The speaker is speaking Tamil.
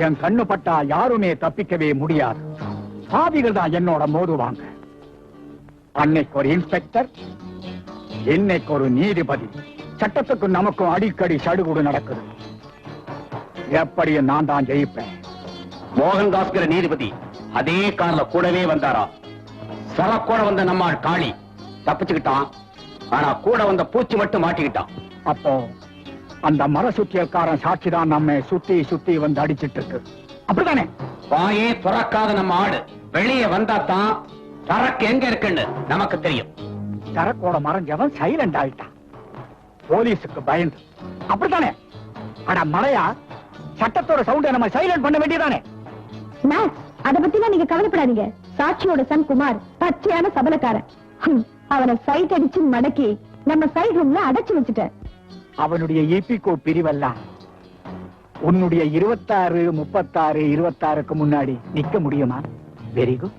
என் கண்ணு பட்டா யாருமே தப்பிக்கவே முடியாது. சாதிகள் தான் என்னோட மோதுவாங்க. அன்னைக்கு ஒரு இன்ஸ்பெக்டர், இன்னைக்கு ஒரு நீதிபதி. சட்டத்துக்கு நமக்கும் அடிக்கடி சடுகுடு நடக்குது. எப்படியும் நான் தான் ஜெயிப்பேன். மோகன்தாஸ்கிற நீதிபதி அதே கார்ல கூடவே வந்தாரா? சரக்கோட வந்த நம்ம காளி தப்பிச்சுக்கிட்டான். ஆனா கூட வந்த பூச்சி மட்டும் மாட்டிக்கிட்டான். அப்போ அந்த மர சுத்தியல்காரன் சாட்சிதான் நம்ம சுத்தி சுத்தி வந்து அடிச்சிட்டு இருக்கு. அப்படித்தானே? வாயே துறக்காத நம்ம ஆடு வெளியே வந்தா தான் சரக்கு எங்க இருக்குன்னு நமக்கு தெரியும். சரக்கோட மறைஞ்சவன் சைலண்ட் ஆயிட்டான், போலீஸுக்கு பயந்து. அப்படித்தானே? அட மலையா, சட்டத்தோட சவுண்டை நம்ம சைலண்ட் பண்ண வேண்டியதானே? அத பத்தி நீங்க கவலைப்படாதீங்க. சாட்சியோட சன் குமார் பச்சையான சபலக்காரன். அவனை சைட் அடிச்சு மடக்கி நம்ம சைட் ரூம்ல அடைச்சு வச்சுட்டேன். அவனுடைய ஈபிகோ பிரிவெல்லாம் உன்னுடைய 26, 36, 26க்கு முன்னாடி நிக்க முடியுமா? Very good.